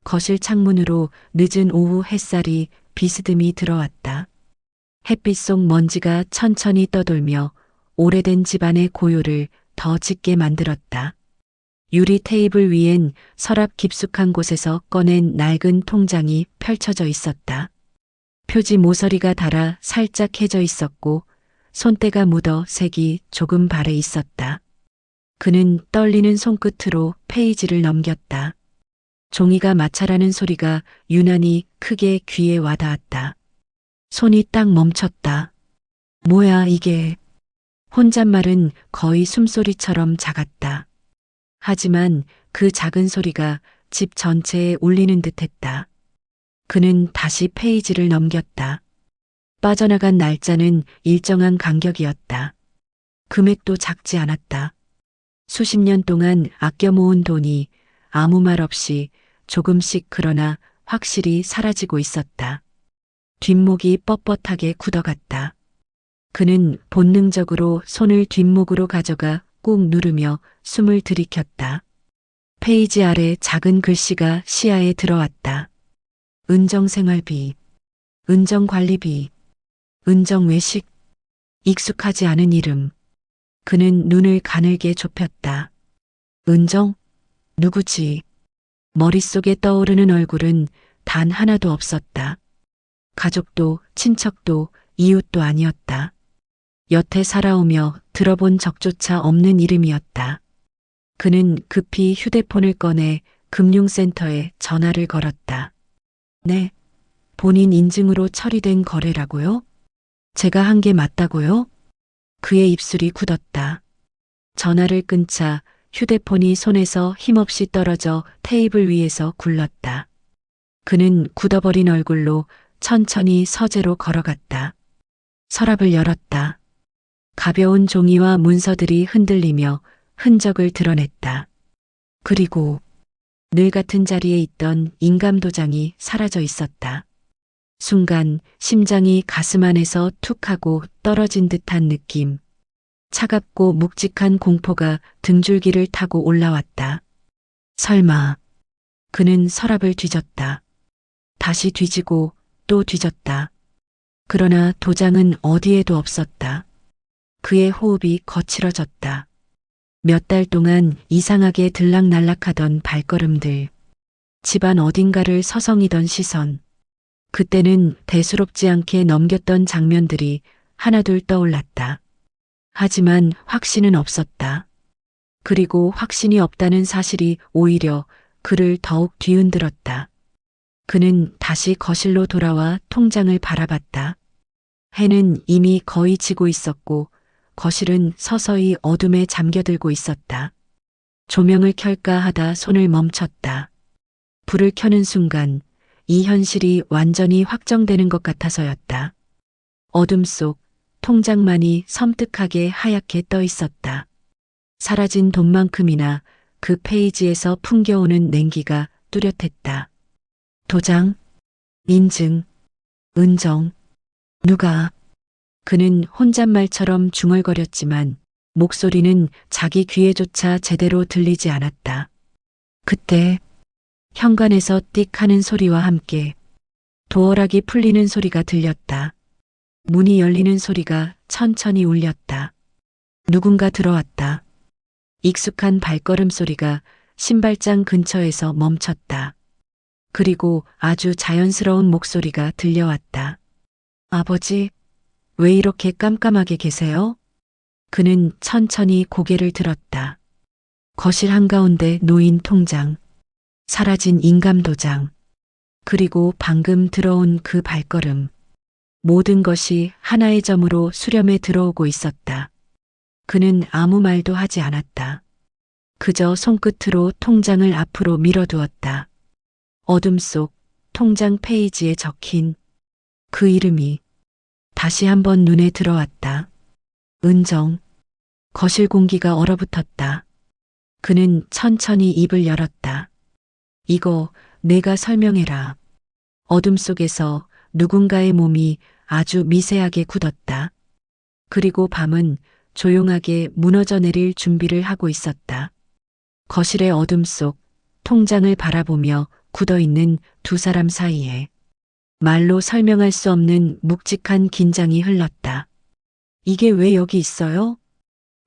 거실 창문으로 늦은 오후 햇살이 비스듬히 들어왔다. 햇빛 속 먼지가 천천히 떠돌며 오래된 집안의 고요를 더 짙게 만들었다. 유리 테이블 위엔 서랍 깊숙한 곳에서 꺼낸 낡은 통장이 펼쳐져 있었다. 표지 모서리가 닳아 살짝 해져 있었고 손때가 묻어 색이 조금 바래 있었다. 그는 떨리는 손끝으로 페이지를 넘겼다. 종이가 마찰하는 소리가 유난히 크게 귀에 와닿았다. 손이 딱 멈췄다. 뭐야 이게. 혼잣말은 거의 숨소리처럼 작았다. 하지만 그 작은 소리가 집 전체에 울리는 듯했다. 그는 다시 페이지를 넘겼다. 빠져나간 날짜는 일정한 간격이었다. 금액도 작지 않았다. 수십 년 동안 아껴 모은 돈이 아무 말 없이 조금씩 그러나 확실히 사라지고 있었다. 뒷목이 뻣뻣하게 굳어갔다. 그는 본능적으로 손을 뒷목으로 가져가 꾹 누르며 숨을 들이켰다. 페이지 아래 작은 글씨가 시야에 들어왔다. 은정생활비, 은정관리비, 은정외식. 익숙하지 않은 이름. 그는 눈을 가늘게 좁혔다. 은정? 누구지? 머릿속에 떠오르는 얼굴은 단 하나도 없었다. 가족도 친척도 이웃도 아니었다. 여태 살아오며 들어본 적조차 없는 이름이었다. 그는 급히 휴대폰을 꺼내 금융센터에 전화를 걸었다. 네, 본인 인증으로 처리된 거래라고요? 제가 한 게 맞다고요? 그의 입술이 굳었다. 전화를 끊자 휴대폰이 손에서 힘없이 떨어져 테이블 위에서 굴렀다. 그는 굳어버린 얼굴로 천천히 서재로 걸어갔다. 서랍을 열었다. 가벼운 종이와 문서들이 흔들리며 흔적을 드러냈다. 그리고 늘 같은 자리에 있던 인감도장이 사라져 있었다. 순간 심장이 가슴 안에서 툭 하고 떨어진 듯한 느낌. 차갑고 묵직한 공포가 등줄기를 타고 올라왔다. 설마. 그는 서랍을 뒤졌다. 다시 뒤지고 또 뒤졌다. 그러나 도장은 어디에도 없었다. 그의 호흡이 거칠어졌다. 몇 달 동안 이상하게 들락날락하던 발걸음들. 집안 어딘가를 서성이던 시선. 그때는 대수롭지 않게 넘겼던 장면들이 하나둘 떠올랐다. 하지만 확신은 없었다. 그리고 확신이 없다는 사실이 오히려 그를 더욱 뒤흔들었다. 그는 다시 거실로 돌아와 통장을 바라봤다. 해는 이미 거의 지고 있었고 거실은 서서히 어둠에 잠겨들고 있었다. 조명을 켤까 하다 손을 멈췄다. 불을 켜는 순간 이 현실이 완전히 확정되는 것 같아서였다. 어둠 속 통장만이 섬뜩하게 하얗게 떠 있었다. 사라진 돈만큼이나 그 페이지에서 풍겨오는 냉기가 뚜렷했다. 도장, 인증, 은정, 누가. 그는 혼잣말처럼 중얼거렸지만 목소리는 자기 귀에조차 제대로 들리지 않았다. 그때 현관에서 띡 하는 소리와 함께 도어락이 풀리는 소리가 들렸다. 문이 열리는 소리가 천천히 울렸다. 누군가 들어왔다. 익숙한 발걸음 소리가 신발장 근처에서 멈췄다. 그리고 아주 자연스러운 목소리가 들려왔다. 아버지, 왜 이렇게 깜깜하게 계세요? 그는 천천히 고개를 들었다. 거실 한가운데 놓인 통장, 사라진 인감도장, 그리고 방금 들어온 그 발걸음. 모든 것이 하나의 점으로 수렴에 들어오고 있었다. 그는 아무 말도 하지 않았다. 그저 손끝으로 통장을 앞으로 밀어두었다. 어둠 속 통장 페이지에 적힌 그 이름이 다시 한번 눈에 들어왔다. 은정. 거실 공기가 얼어붙었다. 그는 천천히 입을 열었다. 이거 내가 설명해라. 어둠 속에서 누군가의 몸이 아주 미세하게 굳었다. 그리고 밤은 조용하게 무너져 내릴 준비를 하고 있었다. 거실의 어둠 속 통장을 바라보며 굳어있는 두 사람 사이에 말로 설명할 수 없는 묵직한 긴장이 흘렀다. 이게 왜 여기 있어요?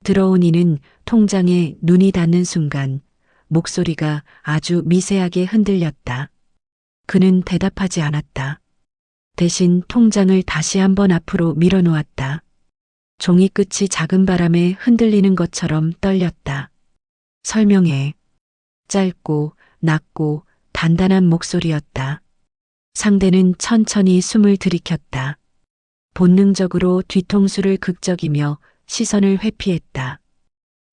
들어온 이는 통장에 눈이 닿는 순간 목소리가 아주 미세하게 흔들렸다. 그는 대답하지 않았다. 대신 통장을 다시 한번 앞으로 밀어놓았다. 종이 끝이 작은 바람에 흔들리는 것처럼 떨렸다. 설명해. 짧고 낮고 단단한 목소리였다. 상대는 천천히 숨을 들이켰다. 본능적으로 뒤통수를 극적이며 시선을 회피했다.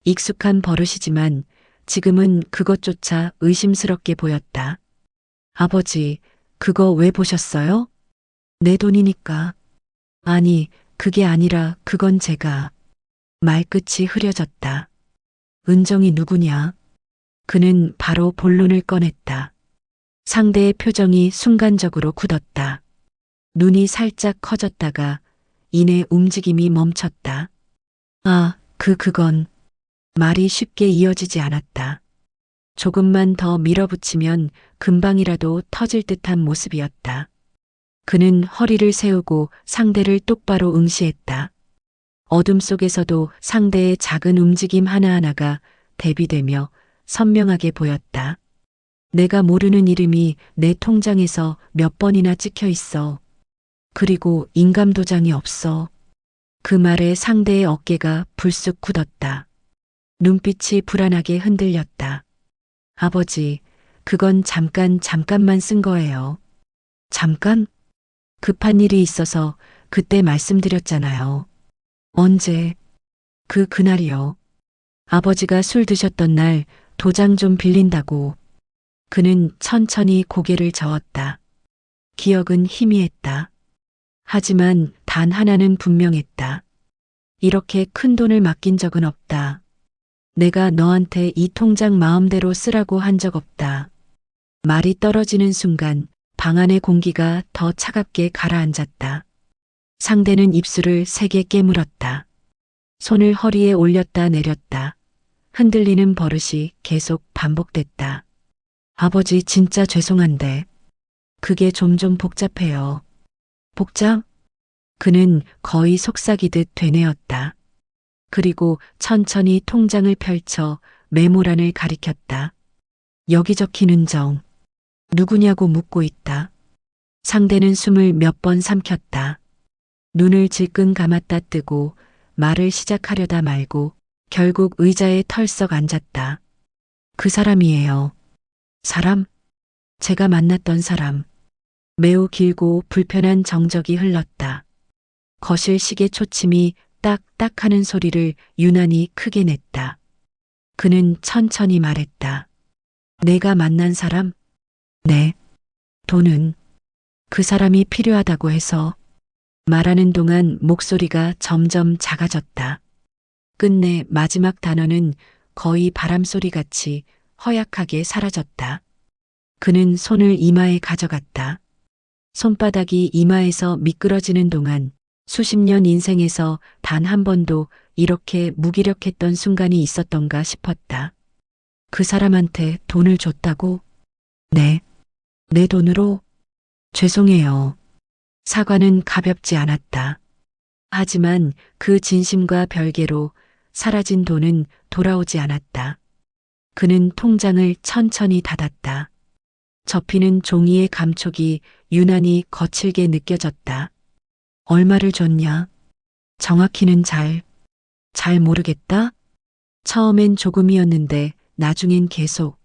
익숙한 버릇이지만 지금은 그것조차 의심스럽게 보였다. 아버지, 그거 왜 보셨어요? 내 돈이니까. 아니, 그게 아니라 그건 제가. 말끝이 흐려졌다. 은정이 누구냐? 그는 바로 본론을 꺼냈다. 상대의 표정이 순간적으로 굳었다. 눈이 살짝 커졌다가 이내 움직임이 멈췄다. 아, 그건. 말이 쉽게 이어지지 않았다. 조금만 더 밀어붙이면 금방이라도 터질 듯한 모습이었다. 그는 허리를 세우고 상대를 똑바로 응시했다. 어둠 속에서도 상대의 작은 움직임 하나하나가 대비되며 선명하게 보였다. 내가 모르는 이름이 내 통장에서 몇 번이나 찍혀 있어. 그리고 인감도장이 없어. 그 말에 상대의 어깨가 불쑥 굳었다. 눈빛이 불안하게 흔들렸다. 아버지, 그건 잠깐만 쓴 거예요. 잠깐? 급한 일이 있어서 그때 말씀드렸잖아요. 언제? 그날이요. 아버지가 술 드셨던 날 도장 좀 빌린다고. 그는 천천히 고개를 저었다. 기억은 희미했다. 하지만 단 하나는 분명했다. 이렇게 큰 돈을 맡긴 적은 없다. 내가 너한테 이 통장 마음대로 쓰라고 한 적 없다. 말이 떨어지는 순간 방 안의 공기가 더 차갑게 가라앉았다. 상대는 입술을 세게 깨물었다. 손을 허리에 올렸다 내렸다. 흔들리는 버릇이 계속 반복됐다. 아버지 진짜 죄송한데 그게 좀 복잡해요. 복잡? 그는 거의 속삭이듯 되뇌었다. 그리고 천천히 통장을 펼쳐 메모란을 가리켰다. 여기 적힌 은정. 누구냐고 묻고 있다. 상대는 숨을 몇 번 삼켰다. 눈을 질끈 감았다 뜨고 말을 시작하려다 말고 결국 의자에 털썩 앉았다. 그 사람이에요. 사람? 제가 만났던 사람. 매우 길고 불편한 정적이 흘렀다. 거실 시계 초침이 딱딱 하는 소리를 유난히 크게 냈다. 그는 천천히 말했다. 내가 만난 사람? 네. 돈은 그 사람이 필요하다고 해서. 말하는 동안 목소리가 점점 작아졌다. 끝내 마지막 단어는 거의 바람소리 같이 허약하게 사라졌다. 그는 손을 이마에 가져갔다. 손바닥이 이마에서 미끄러지는 동안 수십 년 인생에서 단 한 번도 이렇게 무기력했던 순간이 있었던가 싶었다. 그 사람한테 돈을 줬다고? 네. 내 돈으로? 죄송해요. 사과는 가볍지 않았다. 하지만 그 진심과 별개로 사라진 돈은 돌아오지 않았다. 그는 통장을 천천히 닫았다. 접히는 종이의 감촉이 유난히 거칠게 느껴졌다. 얼마를 줬냐? 정확히는 잘 모르겠다? 처음엔 조금이었는데 나중엔 계속.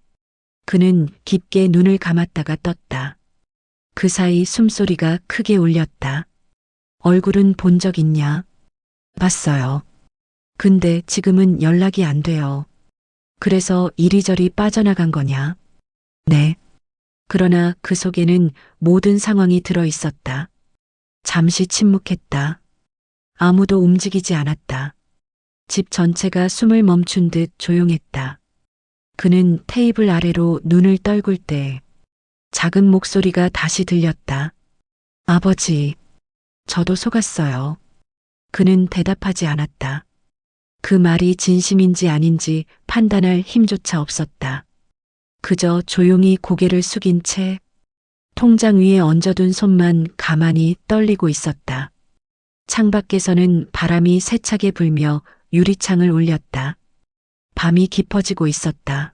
그는 깊게 눈을 감았다가 떴다. 그 사이 숨소리가 크게 울렸다. 얼굴은 본 적 있냐? 봤어요. 근데 지금은 연락이 안 돼요. 그래서 이리저리 빠져나간 거냐? 네. 그러나 그 속에는 모든 상황이 들어 있었다. 잠시 침묵했다. 아무도 움직이지 않았다. 집 전체가 숨을 멈춘 듯 조용했다. 그는 테이블 아래로 눈을 떨굴 때 작은 목소리가 다시 들렸다. 아버지, 저도 속았어요. 그는 대답하지 않았다. 그 말이 진심인지 아닌지 판단할 힘조차 없었다. 그저 조용히 고개를 숙인 채 통장 위에 얹어둔 손만 가만히 떨리고 있었다. 창밖에서는 바람이 세차게 불며 유리창을 울렸다. 밤이 깊어지고 있었다.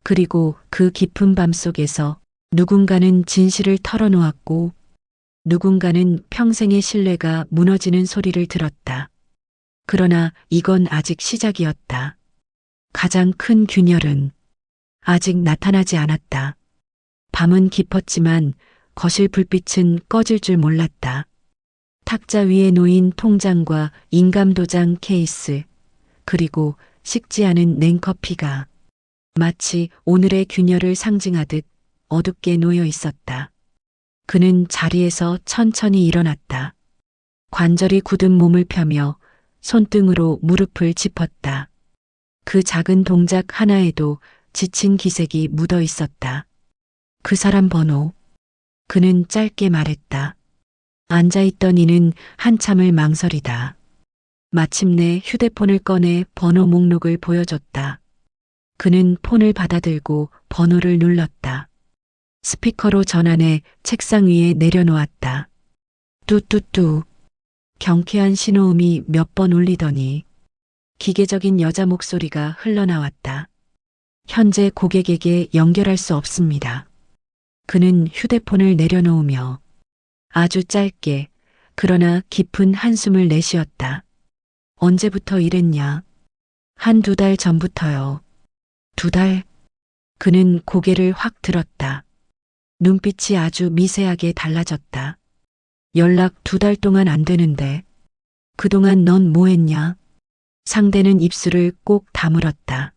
그리고 그 깊은 밤 속에서 누군가는 진실을 털어놓았고 누군가는 평생의 신뢰가 무너지는 소리를 들었다. 그러나 이건 아직 시작이었다. 가장 큰 균열은 아직 나타나지 않았다. 밤은 깊었지만 거실 불빛은 꺼질 줄 몰랐다. 탁자 위에 놓인 통장과 인감도장 케이스, 그리고 식지 않은 냉커피가 마치 오늘의 균열을 상징하듯 어둡게 놓여 있었다. 그는 자리에서 천천히 일어났다. 관절이 굳은 몸을 펴며 손등으로 무릎을 짚었다. 그 작은 동작 하나에도 지친 기색이 묻어 있었다. 그 사람 번호. 그는 짧게 말했다. 앉아있던 이는 한참을 망설이다. 마침내 휴대폰을 꺼내 번호 목록을 보여줬다. 그는 폰을 받아들고 번호를 눌렀다. 스피커로 전환해 책상 위에 내려놓았다. 뚜뚜뚜. 경쾌한 신호음이 몇 번 울리더니 기계적인 여자 목소리가 흘러나왔다. 현재 고객에게 연결할 수 없습니다. 그는 휴대폰을 내려놓으며 아주 짧게 그러나 깊은 한숨을 내쉬었다. 언제부터 이랬냐? 한두 달 전부터요. 2달? 그는 고개를 확 들었다. 눈빛이 아주 미세하게 달라졌다. 연락 2달 동안 안 되는데 그동안 넌 뭐 했냐? 상대는 입술을 꼭 다물었다.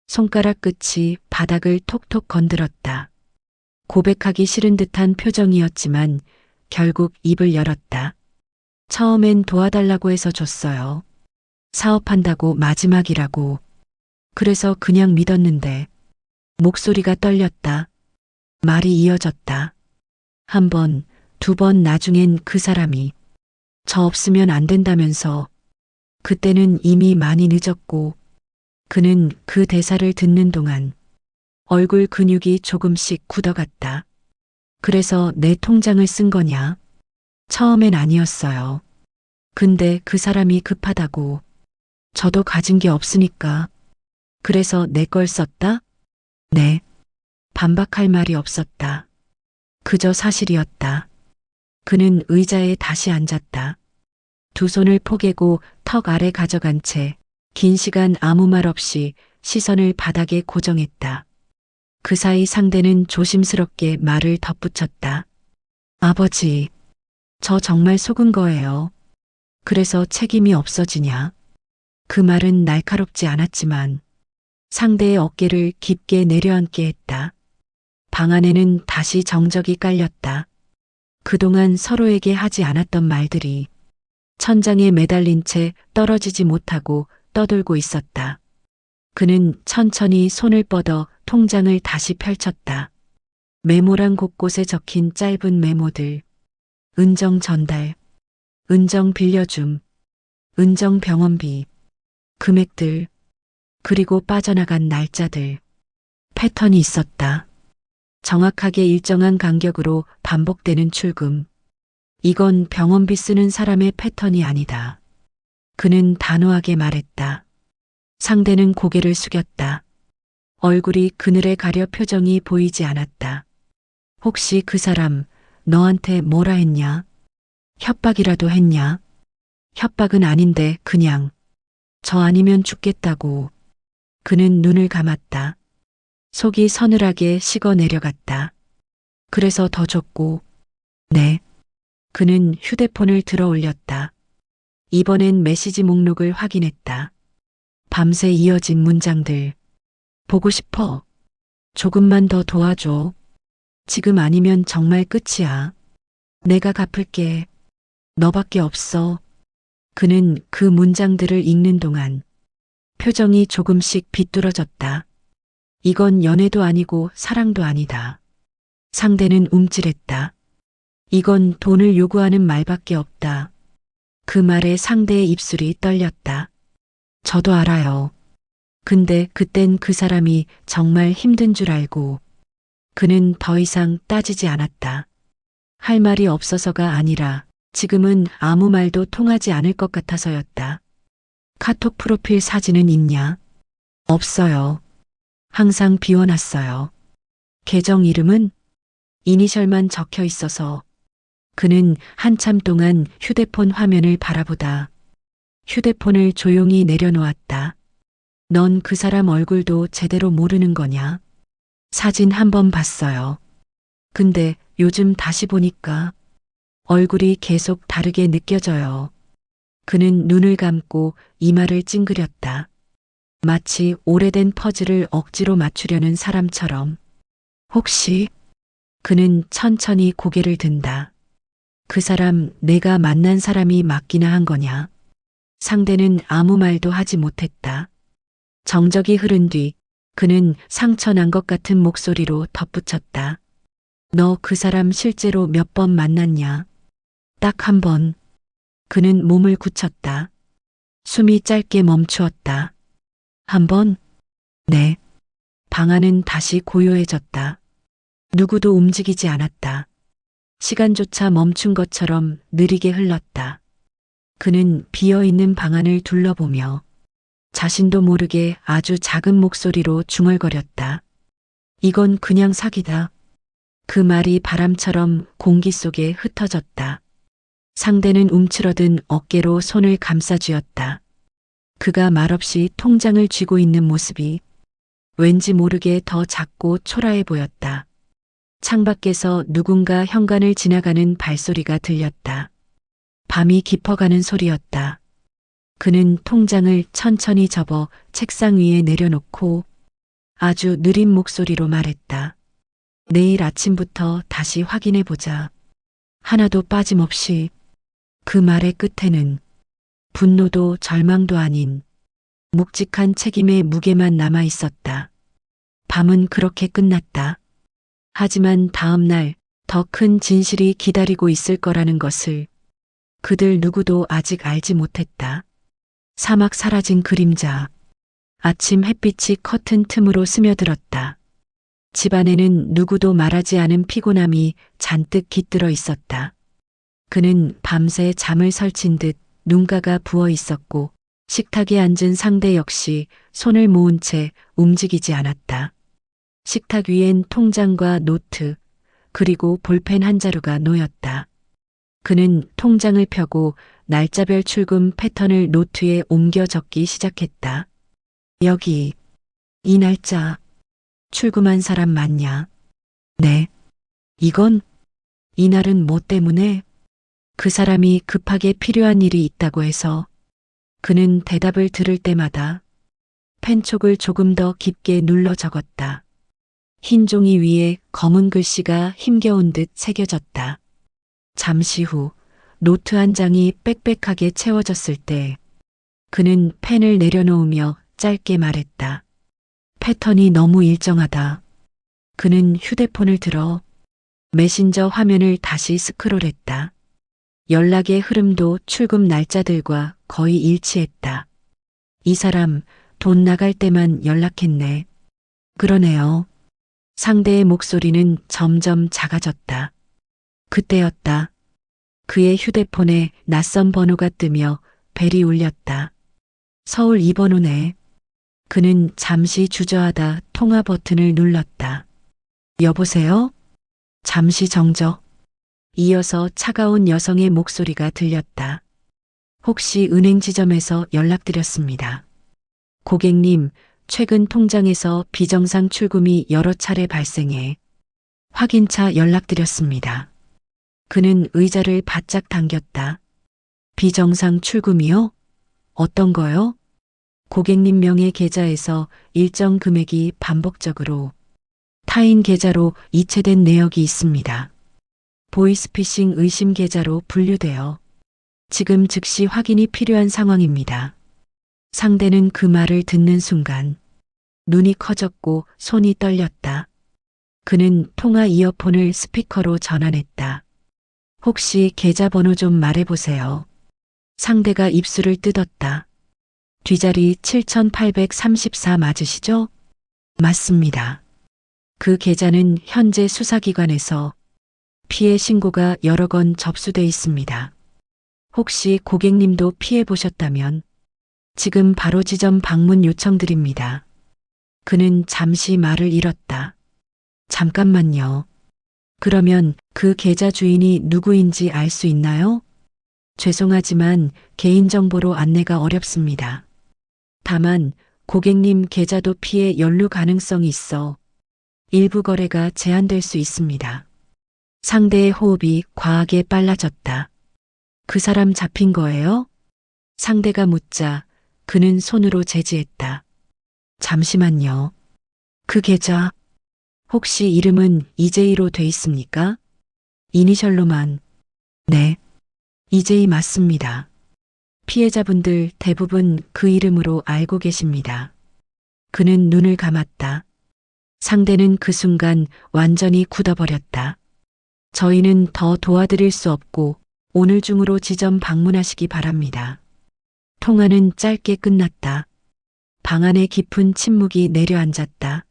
손가락 끝이 바닥을 톡톡 건드렸다. 고백하기 싫은 듯한 표정이었지만 결국 입을 열었다. 처음엔 도와달라고 해서 줬어요. 사업한다고 마지막이라고. 그래서 그냥 믿었는데 목소리가 떨렸다. 말이 이어졌다. 1번, 2번 나중엔 그 사람이 저 없으면 안 된다면서. 그때는 이미 많이 늦었고 그는 그 대사를 듣는 동안 얼굴 근육이 조금씩 굳어갔다. 그래서 내 통장을 쓴 거냐? 처음엔 아니었어요. 근데 그 사람이 급하다고. 저도 가진 게 없으니까. 그래서 내 걸 썼다? 네. 반박할 말이 없었다. 그저 사실이었다. 그는 의자에 다시 앉았다. 두 손을 포개고 턱 아래 가져간 채 긴 시간 아무 말 없이 시선을 바닥에 고정했다. 그 사이 상대는 조심스럽게 말을 덧붙였다. 아버지, 저 정말 속은 거예요. 그래서 책임이 없어지냐? 그 말은 날카롭지 않았지만 상대의 어깨를 깊게 내려앉게 했다. 방 안에는 다시 정적이 깔렸다. 그동안 서로에게 하지 않았던 말들이 천장에 매달린 채 떨어지지 못하고 떠돌고 있었다. 그는 천천히 손을 뻗어 통장을 다시 펼쳤다. 메모란 곳곳에 적힌 짧은 메모들. 은정 전달, 은정 빌려줌, 은정 병원비, 금액들, 그리고 빠져나간 날짜들. 패턴이 있었다. 정확하게 일정한 간격으로 반복되는 출금. 이건 병원비 쓰는 사람의 패턴이 아니다. 그는 단호하게 말했다. 상대는 고개를 숙였다. 얼굴이 그늘에 가려 표정이 보이지 않았다. 혹시 그 사람 너한테 뭐라 했냐? 협박이라도 했냐? 협박은 아닌데 그냥 저 아니면 죽겠다고. 그는 눈을 감았다. 속이 서늘하게 식어 내려갔다. 그래서 더 줬고. 네. 그는 휴대폰을 들어 올렸다. 이번엔 메시지 목록을 확인했다. 밤새 이어진 문장들. 보고 싶어. 조금만 더 도와줘. 지금 아니면 정말 끝이야. 내가 갚을게. 너밖에 없어. 그는 그 문장들을 읽는 동안 표정이 조금씩 비뚤어졌다. 이건 연애도 아니고 사랑도 아니다. 상대는 움찔했다. 이건 돈을 요구하는 말밖에 없다. 그 말에 상대의 입술이 떨렸다. 저도 알아요. 근데 그땐 그 사람이 정말 힘든 줄 알고 그는 더 이상 따지지 않았다. 할 말이 없어서가 아니라 지금은 아무 말도 통하지 않을 것 같아서였다. 카톡 프로필 사진은 있냐? 없어요. 항상 비워놨어요. 계정 이름은 이니셜만 적혀 있어서 그는 한참 동안 휴대폰 화면을 바라보다 휴대폰을 조용히 내려놓았다. 넌 그 사람 얼굴도 제대로 모르는 거냐? 사진 한 번 봤어요. 근데 요즘 다시 보니까 얼굴이 계속 다르게 느껴져요. 그는 눈을 감고 이마를 찡그렸다. 마치 오래된 퍼즐을 억지로 맞추려는 사람처럼. 혹시 그는 천천히 고개를 든다. 그 사람 내가 만난 사람이 맞기나 한 거냐? 상대는 아무 말도 하지 못했다. 정적이 흐른 뒤 그는 상처난 것 같은 목소리로 덧붙였다. 너 그 사람 실제로 몇 번 만났냐? 딱 한 번. 그는 몸을 굳혔다. 숨이 짧게 멈추었다. 한 번? 네. 방 안은 다시 고요해졌다. 누구도 움직이지 않았다. 시간조차 멈춘 것처럼 느리게 흘렀다. 그는 비어있는 방 안을 둘러보며 자신도 모르게 아주 작은 목소리로 중얼거렸다. 이건 그냥 사기다. 그 말이 바람처럼 공기 속에 흩어졌다. 상대는 움츠러든 어깨로 손을 감싸쥐었다. 그가 말없이 통장을 쥐고 있는 모습이 왠지 모르게 더 작고 초라해 보였다. 창밖에서 누군가 현관을 지나가는 발소리가 들렸다. 밤이 깊어가는 소리였다. 그는 통장을 천천히 접어 책상 위에 내려놓고 아주 느린 목소리로 말했다. 내일 아침부터 다시 확인해 보자. 하나도 빠짐없이. 그 말의 끝에는 분노도 절망도 아닌 묵직한 책임의 무게만 남아 있었다. 밤은 그렇게 끝났다. 하지만 다음 날 더 큰 진실이 기다리고 있을 거라는 것을 그들 누구도 아직 알지 못했다. 사막 사라진 그림자. 아침 햇빛이 커튼 틈으로 스며들었다. 집안에는 누구도 말하지 않은 피곤함이 잔뜩 깃들어 있었다. 그는 밤새 잠을 설친 듯 눈가가 부어 있었고 식탁에 앉은 상대 역시 손을 모은 채 움직이지 않았다. 식탁 위엔 통장과 노트 그리고 볼펜 한 자루가 놓였다. 그는 통장을 펴고 날짜별 출금 패턴을 노트에 옮겨 적기 시작했다. 여기, 이 날짜, 출금한 사람 맞냐? 네. 이건? 이날은 뭐 때문에? 그 사람이 급하게 필요한 일이 있다고 해서 그는 대답을 들을 때마다 펜촉을 조금 더 깊게 눌러 적었다. 흰 종이 위에 검은 글씨가 힘겨운 듯 새겨졌다. 잠시 후 노트 한 장이 빽빽하게 채워졌을 때 그는 펜을 내려놓으며 짧게 말했다. 패턴이 너무 일정하다. 그는 휴대폰을 들어 메신저 화면을 다시 스크롤했다. 연락의 흐름도 출금 날짜들과 거의 일치했다. 이 사람 돈 나갈 때만 연락했네. 그러네요. 상대의 목소리는 점점 작아졌다. 그때였다. 그의 휴대폰에 낯선 번호가 뜨며 벨이 울렸다. 서울 2번호네. 그는 잠시 주저하다 통화 버튼을 눌렀다. 여보세요? 잠시 정적. 이어서 차가운 여성의 목소리가 들렸다. 혹시 은행 지점에서 연락드렸습니다. 고객님, 최근 통장에서 비정상 출금이 여러 차례 발생해 확인차 연락드렸습니다. 그는 의자를 바짝 당겼다. 비정상 출금이요? 어떤 거요? 고객님 명의 계좌에서 일정 금액이 반복적으로 타인 계좌로 이체된 내역이 있습니다. 보이스피싱 의심 계좌로 분류되어 지금 즉시 확인이 필요한 상황입니다. 상대는 그 말을 듣는 순간 눈이 커졌고 손이 떨렸다. 그는 통화 이어폰을 스피커로 전환했다. 혹시 계좌번호 좀 말해보세요. 상대가 입술을 뜯었다. 뒷자리 7834 맞으시죠? 맞습니다. 그 계좌는 현재 수사기관에서 피해 신고가 여러 건 접수돼 있습니다. 혹시 고객님도 피해 보셨다면 지금 바로 지점 방문 요청드립니다. 그는 잠시 말을 잃었다. 잠깐만요. 그러면 그 계좌 주인이 누구인지 알 수 있나요? 죄송하지만 개인정보로 안내가 어렵습니다. 다만 고객님 계좌도 피해 연루 가능성이 있어 일부 거래가 제한될 수 있습니다. 상대의 호흡이 과하게 빨라졌다. 그 사람 잡힌 거예요? 상대가 묻자 그는 손으로 제지했다. 잠시만요. 그 계좌 혹시 이름은 이재희로 돼 있습니까? 이니셜로만. 네. 이재희 맞습니다. 피해자분들 대부분 그 이름으로 알고 계십니다. 그는 눈을 감았다. 상대는 그 순간 완전히 굳어버렸다. 저희는 더 도와드릴 수 없고 오늘 중으로 지점 방문하시기 바랍니다. 통화는 짧게 끝났다. 방 안에 깊은 침묵이 내려앉았다.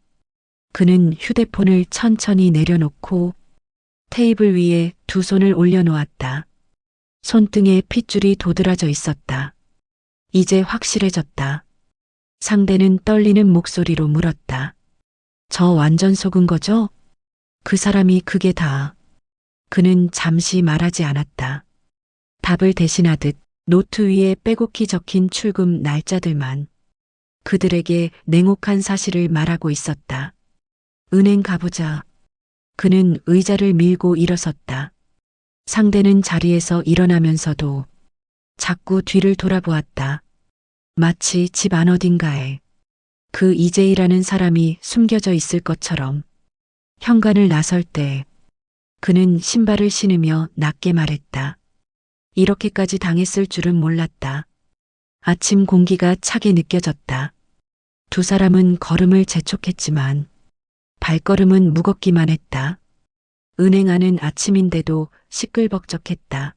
그는 휴대폰을 천천히 내려놓고 테이블 위에 두 손을 올려놓았다. 손등에 핏줄이 도드라져 있었다. 이제 확실해졌다. 상대는 떨리는 목소리로 물었다. 저 완전 속은 거죠? 그 사람이 그게 다. 그는 잠시 말하지 않았다. 답을 대신하듯 노트 위에 빼곡히 적힌 출금 날짜들만 그들에게 냉혹한 사실을 말하고 있었다. 은행 가보자. 그는 의자를 밀고 일어섰다. 상대는 자리에서 일어나면서도 자꾸 뒤를 돌아보았다. 마치 집 안 어딘가에 그 이재희라는 사람이 숨겨져 있을 것처럼. 현관을 나설 때 그는 신발을 신으며 낮게 말했다. 이렇게까지 당했을 줄은 몰랐다. 아침 공기가 차게 느껴졌다. 두 사람은 걸음을 재촉했지만 발걸음은 무겁기만 했다. 은행 안은 아침인데도 시끌벅적했다.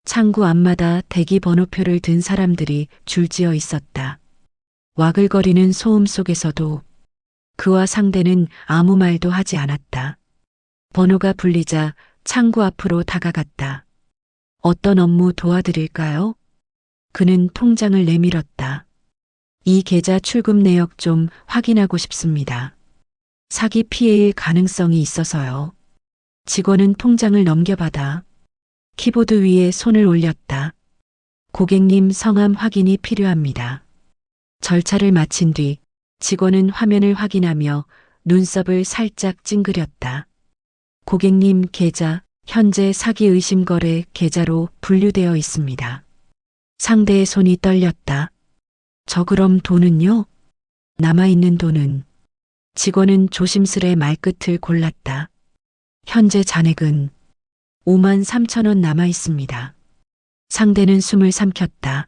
창구 앞마다 대기 번호표를 든 사람들이 줄지어 있었다. 와글거리는 소음 속에서도 그와 상대는 아무 말도 하지 않았다. 번호가 불리자 창구 앞으로 다가갔다. 어떤 업무 도와드릴까요? 그는 통장을 내밀었다. 이 계좌 출금 내역 좀 확인하고 싶습니다. 사기 피해일 가능성이 있어서요. 직원은 통장을 넘겨받아 키보드 위에 손을 올렸다. 고객님 성함 확인이 필요합니다. 절차를 마친 뒤 직원은 화면을 확인하며 눈썹을 살짝 찡그렸다. 고객님 계좌 현재 사기 의심 거래 계좌로 분류되어 있습니다. 상대의 손이 떨렸다. 저 그럼 돈은요? 남아있는 돈은? 직원은 조심스레 말끝을 골랐다. 현재 잔액은 5만 3천 원 남아 있습니다. 상대는 숨을 삼켰다.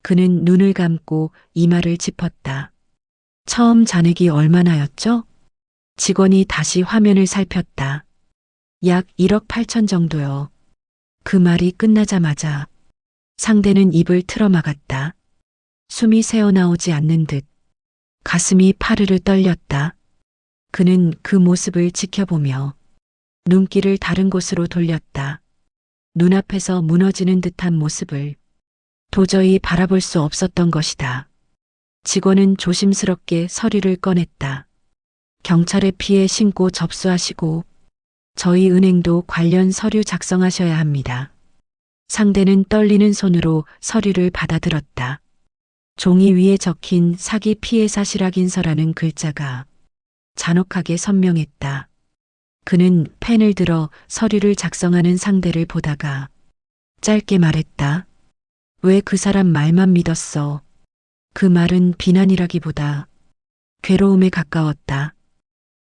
그는 눈을 감고 이마를 짚었다. 처음 잔액이 얼마나였죠? 직원이 다시 화면을 살폈다. 약 1억 8천 정도요. 그 말이 끝나자마자 상대는 입을 틀어막았다. 숨이 새어나오지 않는 듯 가슴이 파르르 떨렸다. 그는 그 모습을 지켜보며 눈길을 다른 곳으로 돌렸다. 눈앞에서 무너지는 듯한 모습을 도저히 바라볼 수 없었던 것이다. 직원은 조심스럽게 서류를 꺼냈다. 경찰에 피해 신고 접수하시고 저희 은행도 관련 서류 작성하셔야 합니다. 상대는 떨리는 손으로 서류를 받아들었다. 종이 위에 적힌 사기 피해 사실 확인서라는 글자가 잔혹하게 선명했다. 그는 펜을 들어 서류를 작성하는 상대를 보다가 짧게 말했다. 왜 그 사람 말만 믿었어? 그 말은 비난이라기보다 괴로움에 가까웠다.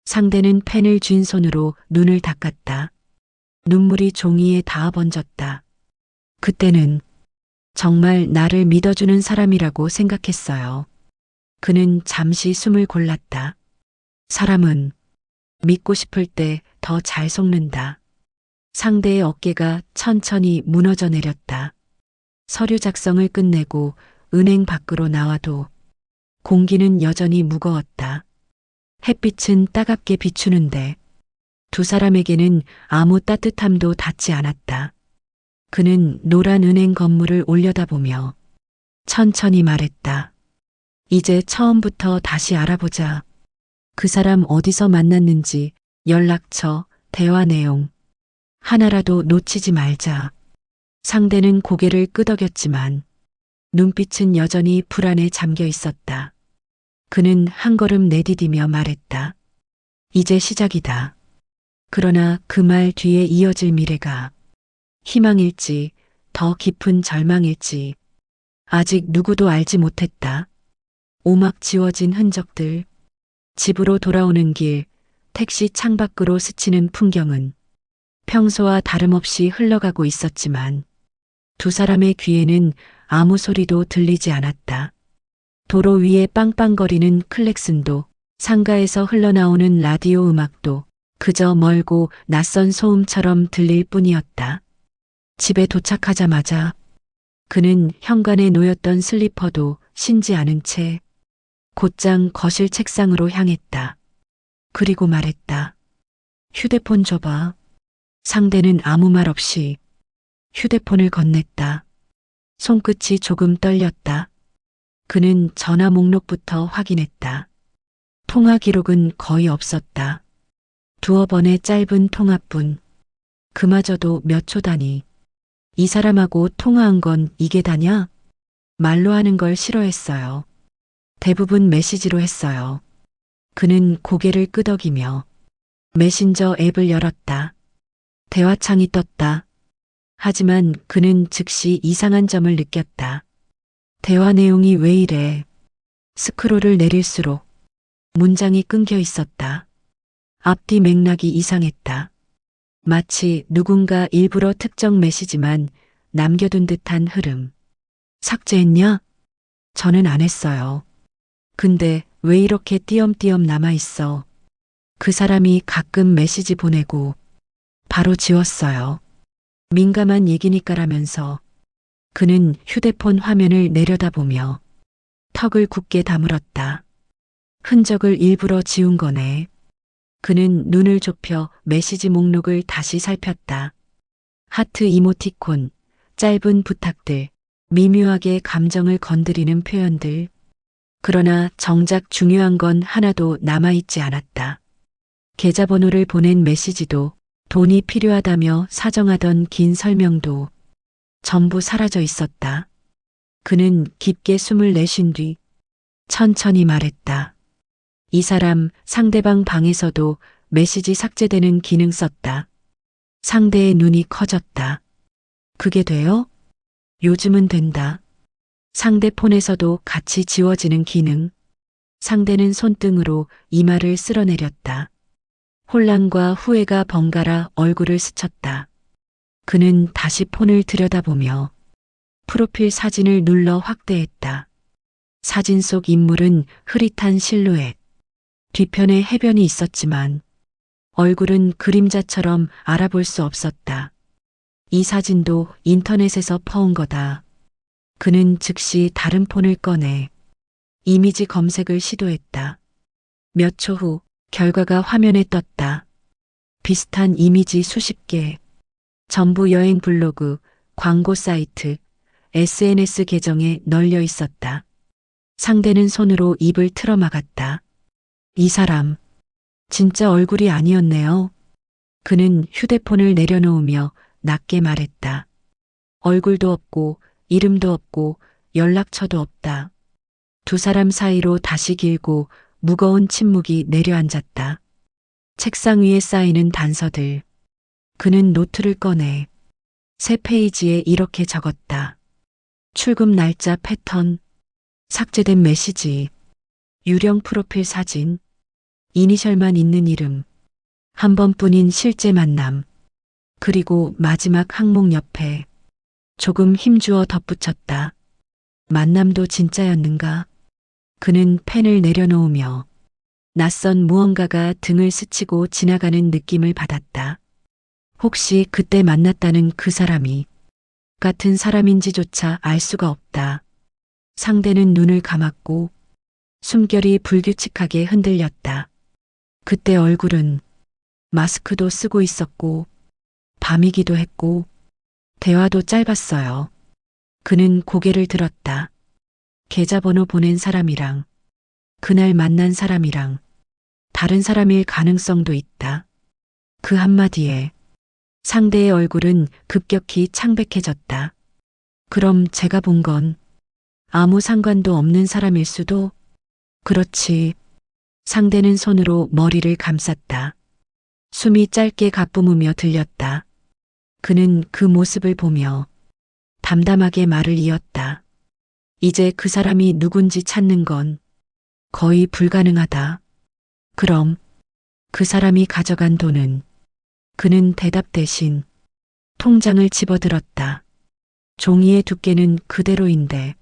상대는 펜을 쥔 손으로 눈을 닦았다. 눈물이 종이에 닿아 번졌다. 그때는 정말 나를 믿어주는 사람이라고 생각했어요. 그는 잠시 숨을 골랐다. 사람은 믿고 싶을 때 더 잘 속는다. 상대의 어깨가 천천히 무너져 내렸다. 서류 작성을 끝내고 은행 밖으로 나와도 공기는 여전히 무거웠다. 햇빛은 따갑게 비추는데 두 사람에게는 아무 따뜻함도 닿지 않았다. 그는 노란 은행 건물을 올려다보며 천천히 말했다. 이제 처음부터 다시 알아보자. 그 사람 어디서 만났는지, 연락처, 대화 내용. 하나라도 놓치지 말자. 상대는 고개를 끄덕였지만 눈빛은 여전히 불안에 잠겨 있었다. 그는 한 걸음 내디디며 말했다. 이제 시작이다. 그러나 그 말 뒤에 이어질 미래가 희망일지 더 깊은 절망일지 아직 누구도 알지 못했다. 오막 지워진 흔적들, 집으로 돌아오는 길, 택시 창밖으로 스치는 풍경은 평소와 다름없이 흘러가고 있었지만 두 사람의 귀에는 아무 소리도 들리지 않았다. 도로 위에 빵빵거리는 클렉슨도 상가에서 흘러나오는 라디오 음악도 그저 멀고 낯선 소음처럼 들릴 뿐이었다. 집에 도착하자마자 그는 현관에 놓였던 슬리퍼도 신지 않은 채 곧장 거실 책상으로 향했다. 그리고 말했다. 휴대폰 줘봐. 상대는 아무 말 없이 휴대폰을 건넸다. 손끝이 조금 떨렸다. 그는 전화 목록부터 확인했다. 통화 기록은 거의 없었다. 두어 번의 짧은 통화뿐. 그마저도 몇 초 단위. 이 사람하고 통화한 건 이게 다냐? 말로 하는 걸 싫어했어요. 대부분 메시지로 했어요. 그는 고개를 끄덕이며 메신저 앱을 열었다. 대화창이 떴다. 하지만 그는 즉시 이상한 점을 느꼈다. 대화 내용이 왜 이래? 스크롤을 내릴수록 문장이 끊겨 있었다. 앞뒤 맥락이 이상했다. 마치 누군가 일부러 특정 메시지만 남겨둔 듯한 흐름. 삭제했냐? 저는 안 했어요. 근데 왜 이렇게 띄엄띄엄 남아있어? 그 사람이 가끔 메시지 보내고 바로 지웠어요. 민감한 얘기니까라면서 그는 휴대폰 화면을 내려다보며 턱을 굳게 다물었다. 흔적을 일부러 지운 거네. 그는 눈을 좁혀 메시지 목록을 다시 살폈다. 하트 이모티콘, 짧은 부탁들, 미묘하게 감정을 건드리는 표현들. 그러나 정작 중요한 건 하나도 남아있지 않았다. 계좌번호를 보낸 메시지도 돈이 필요하다며 사정하던 긴 설명도 전부 사라져 있었다. 그는 깊게 숨을 내쉰 뒤 천천히 말했다. 이 사람 상대방 방에서도 메시지 삭제되는 기능 썼다. 상대의 눈이 커졌다. 그게 돼요? 요즘은 된다. 상대 폰에서도 같이 지워지는 기능. 상대는 손등으로 이마를 쓸어내렸다. 혼란과 후회가 번갈아 얼굴을 스쳤다. 그는 다시 폰을 들여다보며 프로필 사진을 눌러 확대했다. 사진 속 인물은 흐릿한 실루엣. 뒤편에 해변이 있었지만 얼굴은 그림자처럼 알아볼 수 없었다. 이 사진도 인터넷에서 퍼온 거다. 그는 즉시 다른 폰을 꺼내 이미지 검색을 시도했다. 몇 초 후 결과가 화면에 떴다. 비슷한 이미지 수십 개. 전부 여행 블로그, 광고 사이트, SNS 계정에 널려 있었다. 상대는 손으로 입을 틀어막았다. 이 사람, 진짜 얼굴이 아니었네요. 그는 휴대폰을 내려놓으며 낮게 말했다. 얼굴도 없고, 이름도 없고, 연락처도 없다. 두 사람 사이로 다시 길고 무거운 침묵이 내려앉았다. 책상 위에 쌓이는 단서들. 그는 노트를 꺼내 새 페이지에 이렇게 적었다. 출금 날짜 패턴, 삭제된 메시지, 유령 프로필 사진, 이니셜만 있는 이름, 한 번뿐인 실제 만남, 그리고 마지막 항목 옆에 조금 힘주어 덧붙였다. 만남도 진짜였는가? 그는 펜을 내려놓으며 낯선 무언가가 등을 스치고 지나가는 느낌을 받았다. 혹시 그때 만났다는 그 사람이 같은 사람인지조차 알 수가 없다. 상대는 눈을 감았고 숨결이 불규칙하게 흔들렸다. 그때 얼굴은 마스크도 쓰고 있었고 밤이기도 했고 대화도 짧았어요. 그는 고개를 들었다. 계좌번호 보낸 사람이랑 그날 만난 사람이랑 다른 사람일 가능성도 있다. 그 한마디에 상대의 얼굴은 급격히 창백해졌다. 그럼 제가 본 건 아무 상관도 없는 사람일 수도? 그렇지. 상대는 손으로 머리를 감쌌다. 숨이 짧게 가뿜으며 들렸다. 그는 그 모습을 보며 담담하게 말을 이었다. 이제 그 사람이 누군지 찾는 건 거의 불가능하다. 그럼 그 사람이 가져간 돈은? 그는 대답 대신 통장을 집어들었다. 종이의 두께는 그대로인데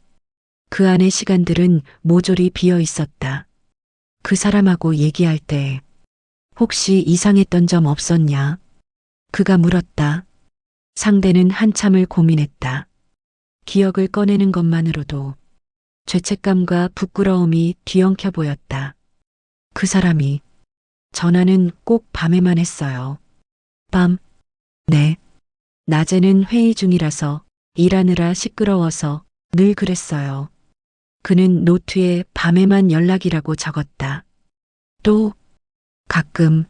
그 안의 시간들은 모조리 비어 있었다. 그 사람하고 얘기할 때 혹시 이상했던 점 없었냐? 그가 물었다. 상대는 한참을 고민했다. 기억을 꺼내는 것만으로도 죄책감과 부끄러움이 뒤엉켜 보였다. 그 사람이 전화는 꼭 밤에만 했어요. 밤? 네. 낮에는 회의 중이라서 일하느라 시끄러워서 늘 그랬어요. 그는 노트에 밤에만 연락이라고 적었다. 또 가끔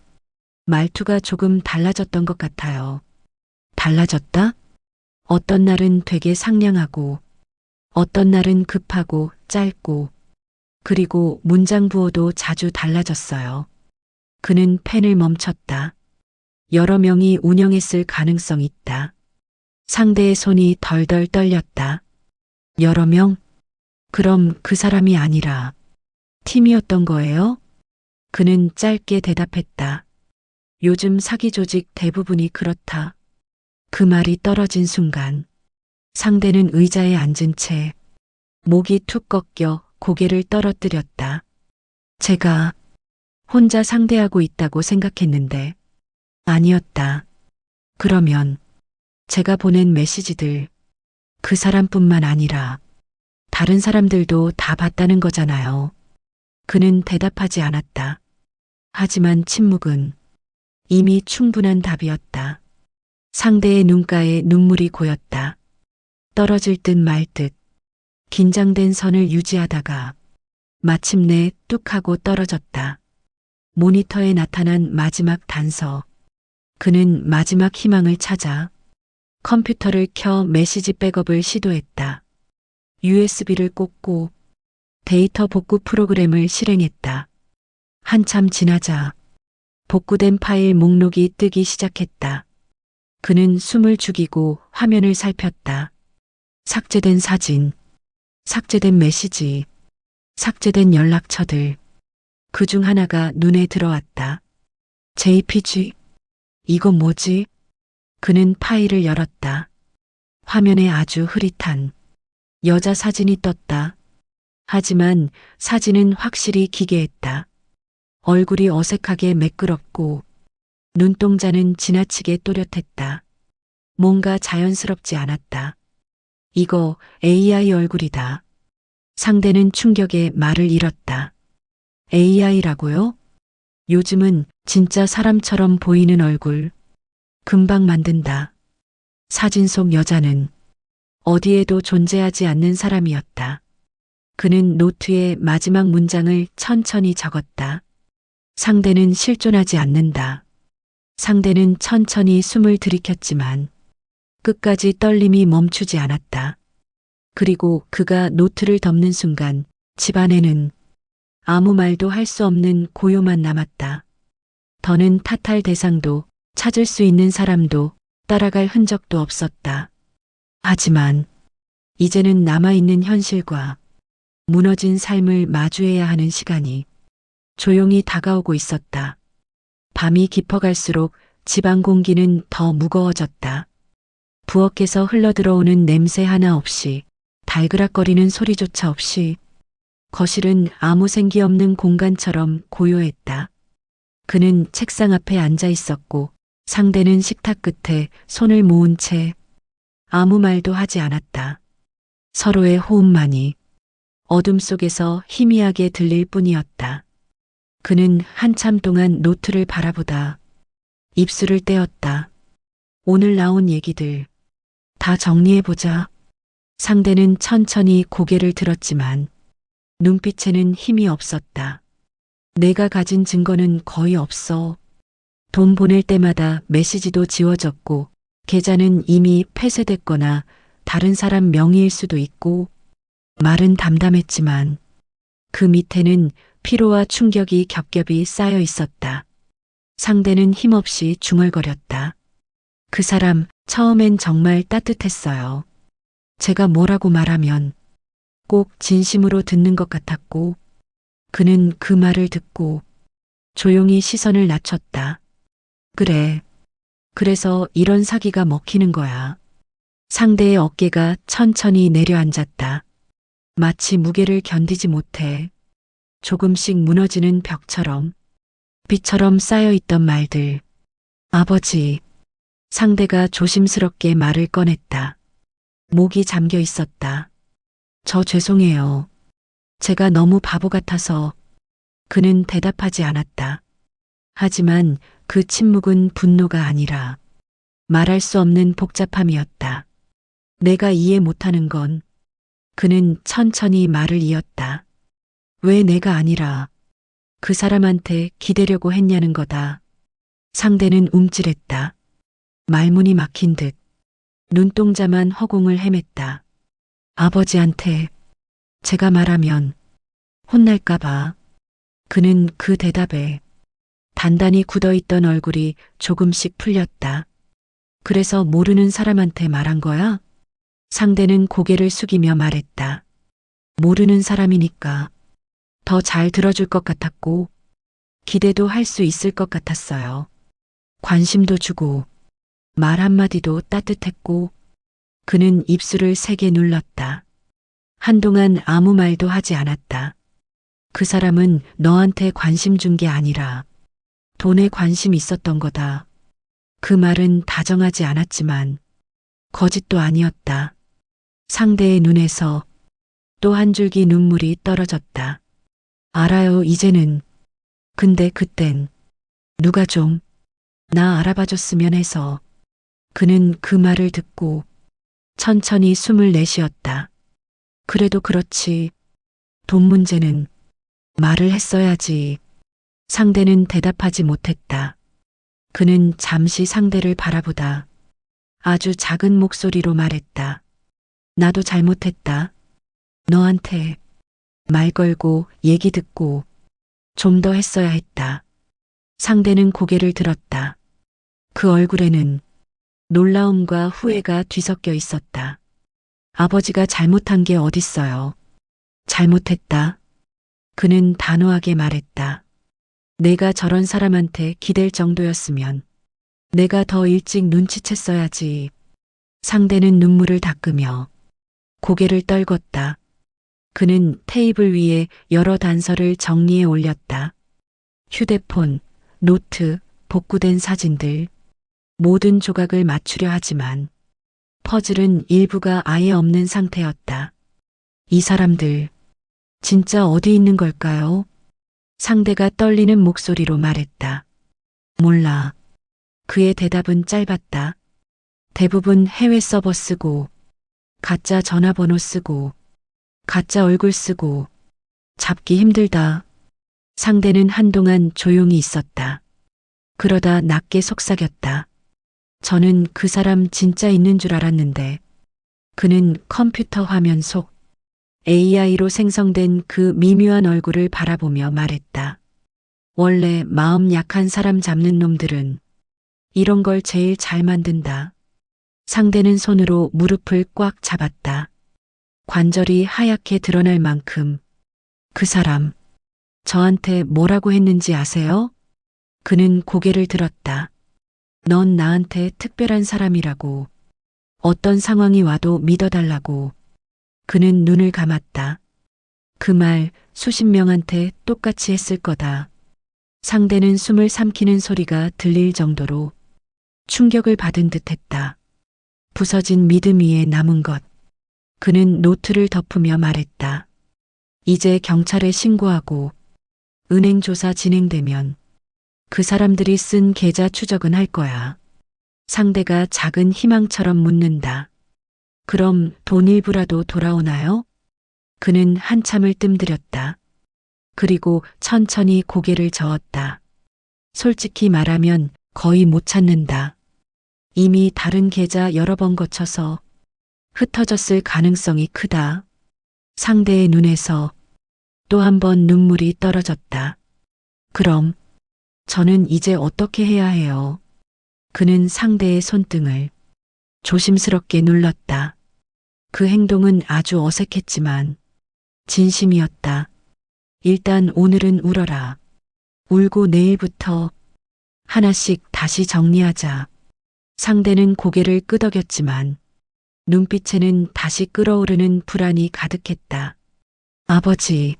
말투가 조금 달라졌던 것 같아요. 달라졌다? 어떤 날은 되게 상냥하고 어떤 날은 급하고 짧고 그리고 문장 부호도 자주 달라졌어요. 그는 펜을 멈췄다. 여러 명이 운영했을 가능성이 있다. 상대의 손이 덜덜 떨렸다. 여러 명? 그럼 그 사람이 아니라 팀이었던 거예요? 그는 짧게 대답했다. 요즘 사기 조직 대부분이 그렇다. 그 말이 떨어진 순간 상대는 의자에 앉은 채 목이 툭 꺾여 고개를 떨어뜨렸다. 제가 혼자 상대하고 있다고 생각했는데 아니었다. 그러면 제가 보낸 메시지들 그 사람뿐만 아니라 다른 사람들도 다 봤다는 거잖아요. 그는 대답하지 않았다. 하지만 침묵은 이미 충분한 답이었다. 상대의 눈가에 눈물이 고였다. 떨어질 듯 말 듯 긴장된 선을 유지하다가 마침내 뚝 하고 떨어졌다. 모니터에 나타난 마지막 단서. 그는 마지막 희망을 찾아 컴퓨터를 켜 메시지 백업을 시도했다. USB를 꽂고 데이터 복구 프로그램을 실행했다. 한참 지나자 복구된 파일 목록이 뜨기 시작했다. 그는 숨을 죽이고 화면을 살폈다. 삭제된 사진, 삭제된 메시지, 삭제된 연락처들. 그중 하나가 눈에 들어왔다. JPG. 이건 뭐지? 그는 파일을 열었다. 화면에 아주 흐릿한 여자 사진이 떴다. 하지만 사진은 확실히 기괴했다. 얼굴이 어색하게 매끄럽고 눈동자는 지나치게 또렷했다. 뭔가 자연스럽지 않았다. 이거 AI 얼굴이다. 상대는 충격에 말을 잃었다. AI라고요? 요즘은 진짜 사람처럼 보이는 얼굴 금방 만든다. 사진 속 여자는 어디에도 존재하지 않는 사람이었다. 그는 노트의 마지막 문장을 천천히 적었다. 상대는 실존하지 않는다. 상대는 천천히 숨을 들이켰지만 끝까지 떨림이 멈추지 않았다. 그리고 그가 노트를 덮는 순간 집안에는 아무 말도 할 수 없는 고요만 남았다. 더는 탓할 대상도 찾을 수 있는 사람도 따라갈 흔적도 없었다. 하지만 이제는 남아있는 현실과 무너진 삶을 마주해야 하는 시간이 조용히 다가오고 있었다. 밤이 깊어갈수록 집안 공기는 더 무거워졌다. 부엌에서 흘러들어오는 냄새 하나 없이, 달그락거리는 소리조차 없이 거실은 아무 생기 없는 공간처럼 고요했다. 그는 책상 앞에 앉아 있었고 상대는 식탁 끝에 손을 모은 채 아무 말도 하지 않았다. 서로의 호흡만이 어둠 속에서 희미하게 들릴 뿐이었다. 그는 한참 동안 노트를 바라보다 입술을 떼었다. 오늘 나온 얘기들 다 정리해보자. 상대는 천천히 고개를 들었지만 눈빛에는 힘이 없었다. 내가 가진 증거는 거의 없어. 돈 보낼 때마다 메시지도 지워졌고 계좌는 이미 폐쇄됐거나 다른 사람 명의일 수도 있고 말은 담담했지만 그 밑에는 피로와 충격이 겹겹이 쌓여 있었다. 상대는 힘없이 중얼거렸다. 그 사람 처음엔 정말 따뜻했어요. 제가 뭐라고 말하면 꼭 진심으로 듣는 것 같았고 그는 그 말을 듣고 조용히 시선을 낮췄다. 그래. 그래서 이런 사기가 먹히는 거야. 상대의 어깨가 천천히 내려앉았다. 마치 무게를 견디지 못해 조금씩 무너지는 벽처럼 빛처럼 쌓여있던 말들. 아버지. 상대가 조심스럽게 말을 꺼냈다. 목이 잠겨 있었다. 저 죄송해요. 제가 너무 바보 같아서. 그는 대답하지 않았다. 하지만 그 침묵은 분노가 아니라 말할 수 없는 복잡함이었다. 내가 이해 못하는 건 그는 천천히 말을 이었다. 왜 내가 아니라 그 사람한테 기대려고 했냐는 거다. 상대는 움찔했다. 말문이 막힌 듯 눈동자만 허공을 헤맸다. 아버지한테 제가 말하면 혼날까봐. 그는 그 대답에 단단히 굳어있던 얼굴이 조금씩 풀렸다. 그래서 모르는 사람한테 말한 거야? 상대는 고개를 숙이며 말했다. 모르는 사람이니까 더 잘 들어줄 것 같았고 기대도 할 수 있을 것 같았어요. 관심도 주고 말 한마디도 따뜻했고 그는 입술을 세게 눌렀다. 한동안 아무 말도 하지 않았다. 그 사람은 너한테 관심 준 게 아니라 돈에 관심 있었던 거다. 그 말은 다정하지 않았지만 거짓도 아니었다. 상대의 눈에서 또 한 줄기 눈물이 떨어졌다. 알아요, 이제는. 근데 그땐 누가 좀 나 알아봐줬으면 해서. 그는 그 말을 듣고 천천히 숨을 내쉬었다. 그래도 그렇지. 돈 문제는 말을 했어야지. 상대는 대답하지 못했다. 그는 잠시 상대를 바라보다 아주 작은 목소리로 말했다. 나도 잘못했다. 너한테 말 걸고 얘기 듣고 좀 더 했어야 했다. 상대는 고개를 들었다. 그 얼굴에는 놀라움과 후회가 뒤섞여 있었다. 아버지가 잘못한 게 어딨어요. 잘못했다. 그는 단호하게 말했다. 내가 저런 사람한테 기댈 정도였으면 내가 더 일찍 눈치챘어야지. 상대는 눈물을 닦으며 고개를 떨궜다. 그는 테이블 위에 여러 단서를 정리해 올렸다. 휴대폰, 노트, 복구된 사진들, 모든 조각을 맞추려 하지만 퍼즐은 일부가 아예 없는 상태였다. 이 사람들 진짜 어디 있는 걸까요? 상대가 떨리는 목소리로 말했다. 몰라. 그의 대답은 짧았다. 대부분 해외 서버 쓰고, 가짜 전화번호 쓰고, 가짜 얼굴 쓰고, 잡기 힘들다. 상대는 한동안 조용히 있었다. 그러다 낮게 속삭였다. 저는 그 사람 진짜 있는 줄 알았는데. 그는 컴퓨터 화면 속 AI로 생성된 그 미묘한 얼굴을 바라보며 말했다. 원래 마음 약한 사람 잡는 놈들은 이런 걸 제일 잘 만든다. 상대는 손으로 무릎을 꽉 잡았다. 관절이 하얗게 드러날 만큼. 그 사람, 저한테 뭐라고 했는지 아세요? 그는 고개를 들었다. 넌 나한테 특별한 사람이라고. 어떤 상황이 와도 믿어달라고. 그는 눈을 감았다. 그 말 수십 명한테 똑같이 했을 거다. 상대는 숨을 삼키는 소리가 들릴 정도로 충격을 받은 듯했다. 부서진 믿음 위에 남은 것. 그는 노트를 덮으며 말했다. 이제 경찰에 신고하고 은행 조사 진행되면 그 사람들이 쓴 계좌 추적은 할 거야. 상대가 작은 희망처럼 묻는다. 그럼 돈 일부라도 돌아오나요? 그는 한참을 뜸들였다. 그리고 천천히 고개를 저었다. 솔직히 말하면 거의 못 찾는다. 이미 다른 계좌 여러 번 거쳐서 흩어졌을 가능성이 크다. 상대의 눈에서 또 한 번 눈물이 떨어졌다. 그럼 저는 이제 어떻게 해야 해요? 그는 상대의 손등을 조심스럽게 눌렀다. 그 행동은 아주 어색했지만 진심이었다. 일단 오늘은 울어라. 울고 내일부터 하나씩 다시 정리하자. 상대는 고개를 끄덕였지만 눈빛에는 다시 끓어오르는 불안이 가득했다. 아버지,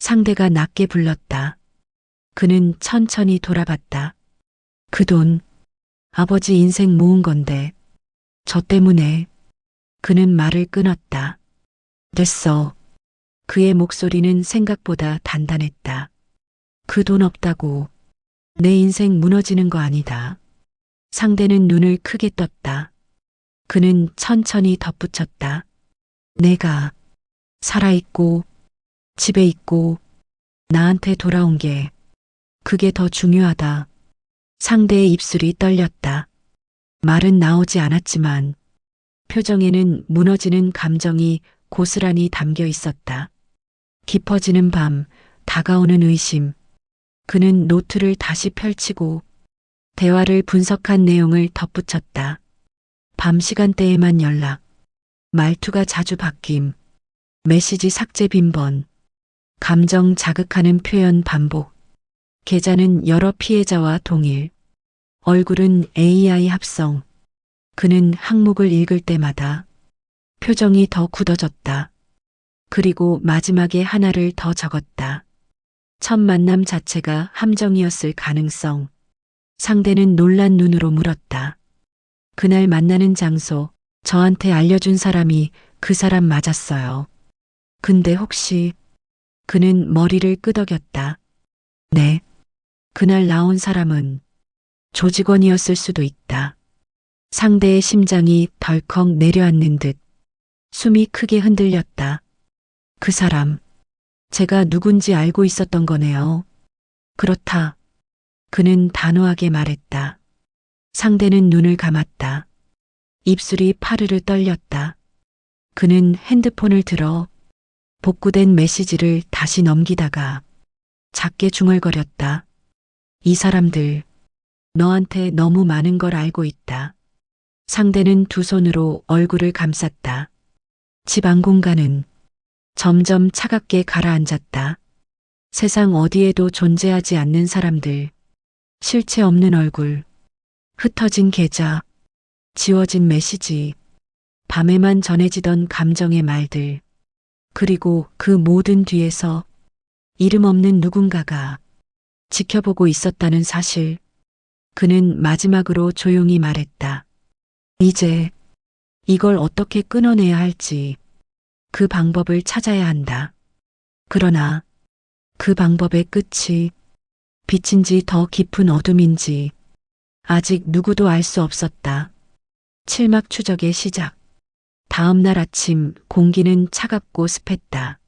상대가 낮게 불렀다. 그는 천천히 돌아봤다. 그 돈, 아버지 인생 모은 건데, 저 때문에. 그는 말을 끊었다. 됐어. 그의 목소리는 생각보다 단단했다. 그 돈 없다고 내 인생 무너지는 거 아니다. 상대는 눈을 크게 떴다. 그는 천천히 덧붙였다. 내가 살아있고 집에 있고 나한테 돌아온 게 그게 더 중요하다. 상대의 입술이 떨렸다. 말은 나오지 않았지만 표정에는 무너지는 감정이 고스란히 담겨 있었다. 깊어지는 밤, 다가오는 의심. 그는 노트를 다시 펼치고 대화를 분석한 내용을 덧붙였다. 밤 시간대에만 연락. 말투가 자주 바뀜. 메시지 삭제 빈번. 감정 자극하는 표현 반복. 계좌는 여러 피해자와 동일. 얼굴은 AI 합성. 그는 항목을 읽을 때마다 표정이 더 굳어졌다. 그리고 마지막에 하나를 더 적었다. 첫 만남 자체가 함정이었을 가능성. 상대는 놀란 눈으로 물었다. 그날 만나는 장소, 저한테 알려준 사람이 그 사람 맞았어요. 근데 혹시 그는 머리를 끄덕였다. 네. 그날 나온 사람은 조직원이었을 수도 있다. 상대의 심장이 덜컥 내려앉는 듯 숨이 크게 흔들렸다. 그 사람, 제가 누군지 알고 있었던 거네요. 그렇다. 그는 단호하게 말했다. 상대는 눈을 감았다. 입술이 파르르 떨렸다. 그는 핸드폰을 들어 복구된 메시지를 다시 넘기다가 작게 중얼거렸다. 이 사람들, 너한테 너무 많은 걸 알고 있다. 상대는 두 손으로 얼굴을 감쌌다. 집 안 공간은 점점 차갑게 가라앉았다. 세상 어디에도 존재하지 않는 사람들, 실체 없는 얼굴, 흩어진 계좌, 지워진 메시지, 밤에만 전해지던 감정의 말들, 그리고 그 모든 뒤에서 이름 없는 누군가가 지켜보고 있었다는 사실. 그는 마지막으로 조용히 말했다. 이제 이걸 어떻게 끊어내야 할지 그 방법을 찾아야 한다. 그러나 그 방법의 끝이 빛인지 더 깊은 어둠인지 아직 누구도 알 수 없었다. 칠막 추적의 시작. 다음 날 아침 공기는 차갑고 습했다.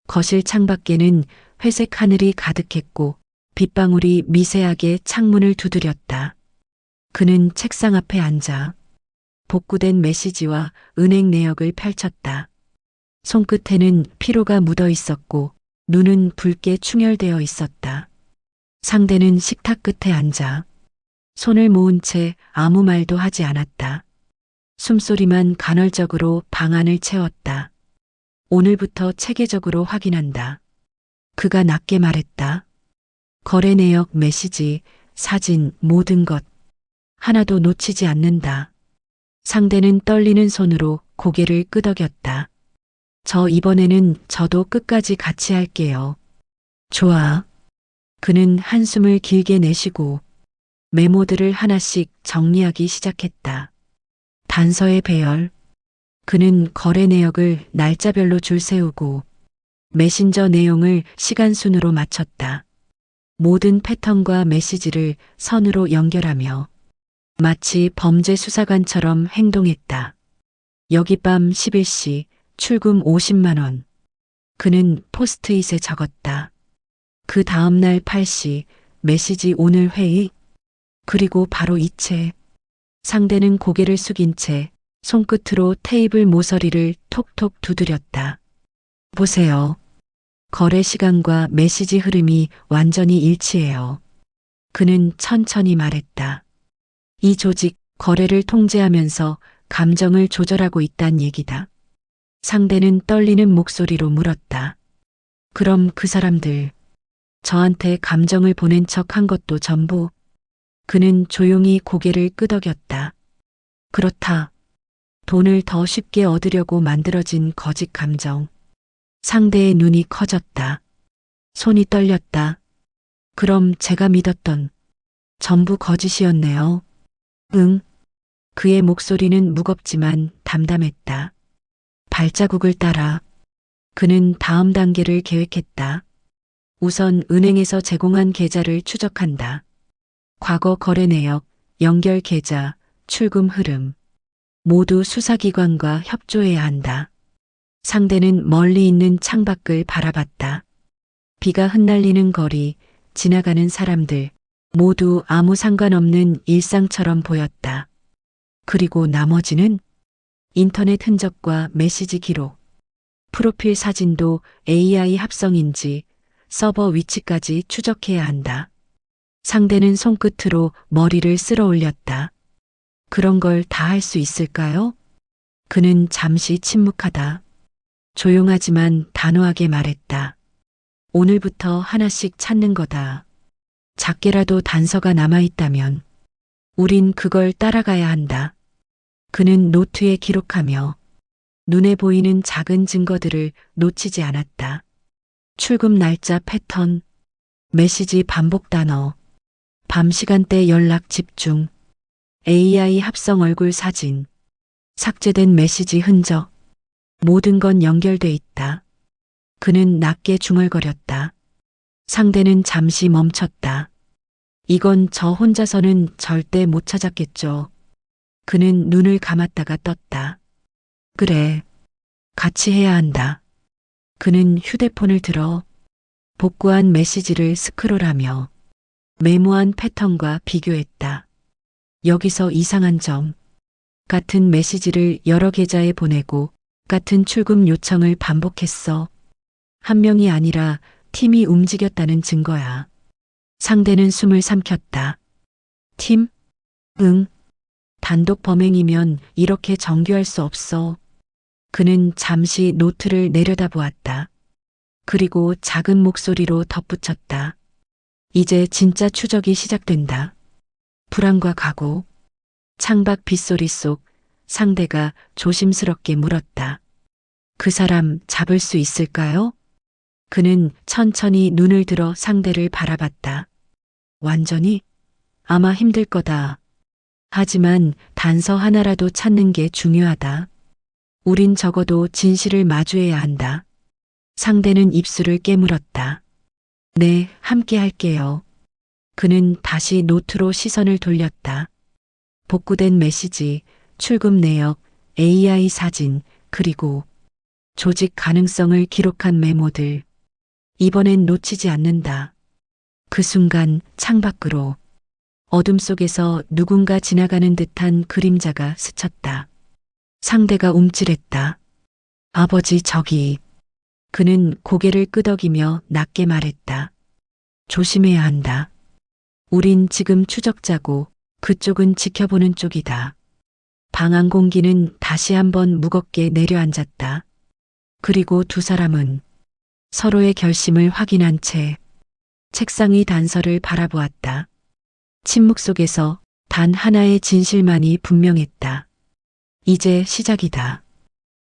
거실 창밖에는 회색 하늘이 가득했고 빗방울이 미세하게 창문을 두드렸다. 그는 책상 앞에 앉아 복구된 메시지와 은행 내역을 펼쳤다. 손끝에는 피로가 묻어 있었고 눈은 붉게 충혈되어 있었다. 상대는 식탁 끝에 앉아 손을 모은 채 아무 말도 하지 않았다. 숨소리만 간헐적으로 방안을 채웠다. 오늘부터 체계적으로 확인한다. 그가 낮게 말했다. 거래 내역, 메시지, 사진, 모든 것. 하나도 놓치지 않는다. 상대는 떨리는 손으로 고개를 끄덕였다. 저 이번에는 저도 끝까지 같이 할게요. 좋아. 그는 한숨을 길게 내쉬고 메모들을 하나씩 정리하기 시작했다. 단서의 배열. 그는 거래 내역을 날짜별로 줄 세우고 메신저 내용을 시간순으로 맞췄다. 모든 패턴과 메시지를 선으로 연결하며 마치 범죄 수사관처럼 행동했다. 여기 밤 11시 출금 50만 원. 그는 포스트잇에 적었다. 그 다음날 8시 메시지 오늘 회의. 그리고 바로 이체. 상대는 고개를 숙인 채 손끝으로 테이블 모서리를 톡톡 두드렸다. 보세요. 거래 시간과 메시지 흐름이 완전히 일치해요. 그는 천천히 말했다. 이 조직 거래를 통제하면서 감정을 조절하고 있단 얘기다. 상대는 떨리는 목소리로 물었다. 그럼 그 사람들, 저한테 감정을 보낸 척 한 것도 전부? 그는 조용히 고개를 끄덕였다. 그렇다. 돈을 더 쉽게 얻으려고 만들어진 거짓 감정. 상대의 눈이 커졌다. 손이 떨렸다. 그럼 제가 믿었던 전부 거짓이었네요. 응. 그의 목소리는 무겁지만 담담했다. 발자국을 따라 그는 다음 단계를 계획했다. 우선 은행에서 제공한 계좌를 추적한다. 과거 거래 내역, 연결 계좌, 출금 흐름. 모두 수사기관과 협조해야 한다. 상대는 멀리 있는 창밖을 바라봤다. 비가 흩날리는 거리, 지나가는 사람들, 모두 아무 상관없는 일상처럼 보였다. 그리고 나머지는 인터넷 흔적과 메시지 기록, 프로필 사진도 AI 합성인지 서버 위치까지 추적해야 한다. 상대는 손끝으로 머리를 쓸어 올렸다. 그런 걸 다 할 수 있을까요? 그는 잠시 침묵하다. 조용하지만 단호하게 말했다. 오늘부터 하나씩 찾는 거다. 작게라도 단서가 남아있다면 우린 그걸 따라가야 한다. 그는 노트에 기록하며 눈에 보이는 작은 증거들을 놓치지 않았다. 출금 날짜 패턴, 메시지 반복 단어, 밤 시간대 연락 집중, AI 합성 얼굴 사진, 삭제된 메시지 흔적, 모든 건 연결돼 있다. 그는 낮게 중얼거렸다. 상대는 잠시 멈췄다. 이건 저 혼자서는 절대 못 찾았겠죠. 그는 눈을 감았다가 떴다. 그래, 같이 해야 한다. 그는 휴대폰을 들어 복구한 메시지를 스크롤하며 메모한 패턴과 비교했다. 여기서 이상한 점. 같은 메시지를 여러 계좌에 보내고 같은 출금 요청을 반복했어. 한 명이 아니라 팀이 움직였다는 증거야. 상대는 숨을 삼켰다. 팀? 응. 단독 범행이면 이렇게 정교할 수 없어. 그는 잠시 노트를 내려다보았다. 그리고 작은 목소리로 덧붙였다. 이제 진짜 추적이 시작된다. 불안과 각오. 창밖 빗소리 속 상대가 조심스럽게 물었다. 그 사람 잡을 수 있을까요? 그는 천천히 눈을 들어 상대를 바라봤다. 완전히? 아마 힘들 거다. 하지만 단서 하나라도 찾는 게 중요하다. 우린 적어도 진실을 마주해야 한다. 상대는 입술을 깨물었다. 네, 함께 할게요. 그는 다시 노트로 시선을 돌렸다. 복구된 메시지, 출금 내역, AI 사진, 그리고 조직 가능성을 기록한 메모들. 이번엔 놓치지 않는다. 그 순간 창밖으로 어둠 속에서 누군가 지나가는 듯한 그림자가 스쳤다. 상대가 움찔했다. 아버지 저기. 그는 고개를 끄덕이며 낮게 말했다. 조심해야 한다. 우린 지금 추적자고 그쪽은 지켜보는 쪽이다. 방 안 공기는 다시 한번 무겁게 내려앉았다. 그리고 두 사람은 서로의 결심을 확인한 채 책상 위 단서를 바라보았다. 침묵 속에서 단 하나의 진실만이 분명했다. 이제 시작이다.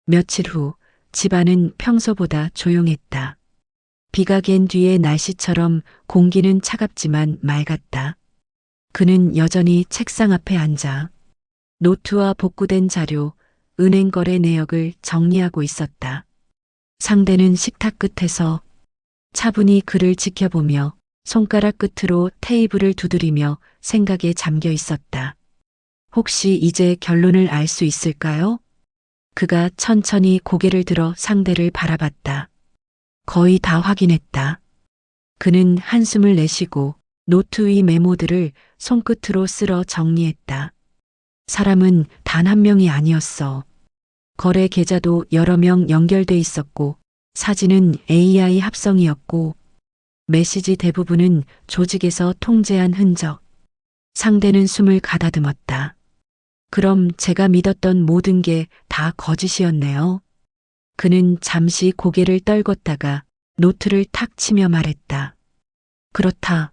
며칠 후 집안은 평소보다 조용했다. 비가 갠 뒤의 날씨처럼 공기는 차갑지만 맑았다. 그는 여전히 책상 앞에 앉아 노트와 복구된 자료, 은행 거래 내역을 정리하고 있었다. 상대는 식탁 끝에서 차분히 그를 지켜보며 손가락 끝으로 테이블을 두드리며 생각에 잠겨 있었다. 혹시 이제 결론을 알 수 있을까요? 그가 천천히 고개를 들어 상대를 바라봤다. 거의 다 확인했다. 그는 한숨을 내쉬고 노트 위 메모들을 손끝으로 쓸어 정리했다. 사람은 단 한 명이 아니었어. 거래 계좌도 여러 명 연결돼 있었고, 사진은 AI 합성이었고, 메시지 대부분은 조직에서 통제한 흔적. 상대는 숨을 가다듬었다. 그럼 제가 믿었던 모든 게 다 거짓이었네요. 그는 잠시 고개를 떨궜다가 노트를 탁 치며 말했다. 그렇다.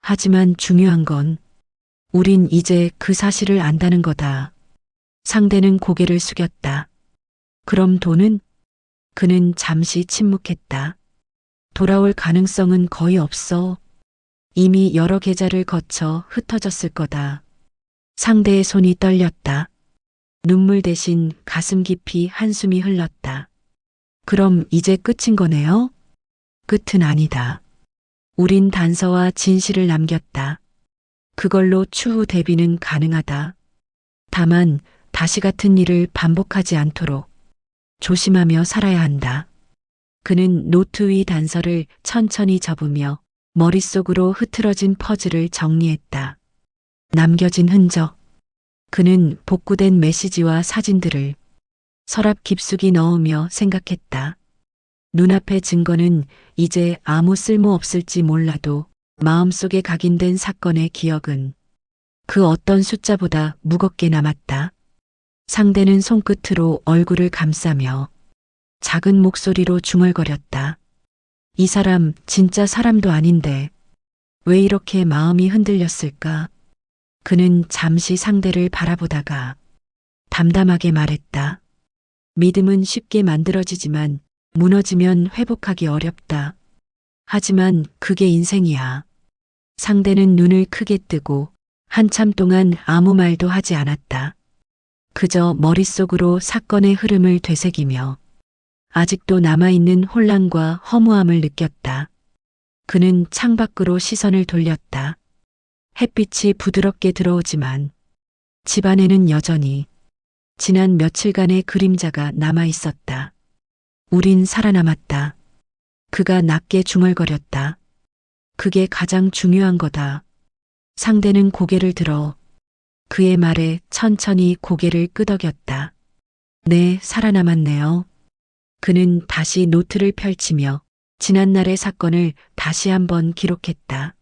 하지만 중요한 건 우린 이제 그 사실을 안다는 거다. 상대는 고개를 숙였다. 그럼 돈은? 그는 잠시 침묵했다. 돌아올 가능성은 거의 없어. 이미 여러 계좌를 거쳐 흩어졌을 거다. 상대의 손이 떨렸다. 눈물 대신 가슴 깊이 한숨이 흘렀다. 그럼 이제 끝인 거네요? 끝은 아니다. 우린 단서와 진실을 남겼다. 그걸로 추후 대비는 가능하다. 다만 다시 같은 일을 반복하지 않도록 조심하며 살아야 한다. 그는 노트 위 단서를 천천히 접으며 머릿속으로 흐트러진 퍼즐을 정리했다. 남겨진 흔적. 그는 복구된 메시지와 사진들을 서랍 깊숙이 넣으며 생각했다. 눈앞의 증거는 이제 아무 쓸모 없을지 몰라도 마음속에 각인된 사건의 기억은 그 어떤 숫자보다 무겁게 남았다. 상대는 손끝으로 얼굴을 감싸며 작은 목소리로 중얼거렸다. 이 사람 진짜 사람도 아닌데 왜 이렇게 마음이 흔들렸을까? 그는 잠시 상대를 바라보다가 담담하게 말했다. 믿음은 쉽게 만들어지지만 무너지면 회복하기 어렵다. 하지만 그게 인생이야. 상대는 눈을 크게 뜨고 한참 동안 아무 말도 하지 않았다. 그저 머릿속으로 사건의 흐름을 되새기며 아직도 남아있는 혼란과 허무함을 느꼈다. 그는 창밖으로 시선을 돌렸다. 햇빛이 부드럽게 들어오지만 집 안에는 여전히 지난 며칠간의 그림자가 남아 있었다. 우린 살아남았다. 그가 낮게 중얼거렸다. 그게 가장 중요한 거다. 상대는 고개를 들어 그의 말에 천천히 고개를 끄덕였다. 네, 살아남았네요. 그는 다시 노트를 펼치며 지난날의 사건을 다시 한번 기록했다.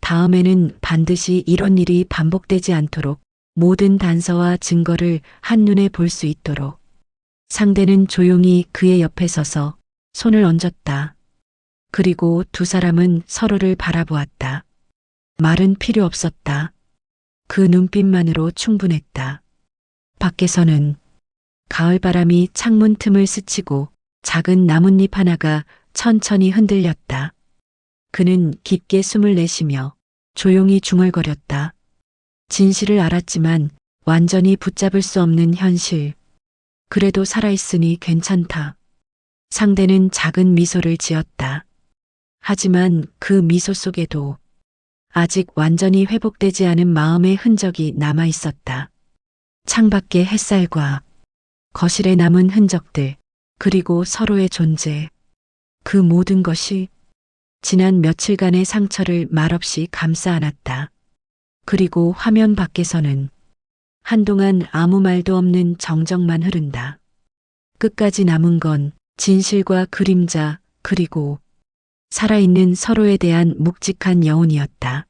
다음에는 반드시 이런 일이 반복되지 않도록 모든 단서와 증거를 한눈에 볼 수 있도록. 상대는 조용히 그의 옆에 서서 손을 얹었다. 그리고 두 사람은 서로를 바라보았다. 말은 필요 없었다. 그 눈빛만으로 충분했다. 밖에서는 가을바람이 창문 틈을 스치고 작은 나뭇잎 하나가 천천히 흔들렸다. 그는 깊게 숨을 내쉬며 조용히 중얼거렸다. 진실을 알았지만 완전히 붙잡을 수 없는 현실. 그래도 살아있으니 괜찮다. 상대는 작은 미소를 지었다. 하지만 그 미소 속에도 아직 완전히 회복되지 않은 마음의 흔적이 남아 있었다. 창밖의 햇살과 거실에 남은 흔적들, 그리고 서로의 존재. 그 모든 것이 지난 며칠간의 상처를 말없이 감싸 안았다. 그리고 화면 밖에서는 한동안 아무 말도 없는 정적만 흐른다. 끝까지 남은 건 진실과 그림자, 그리고 살아있는 서로에 대한 묵직한 여운이었다.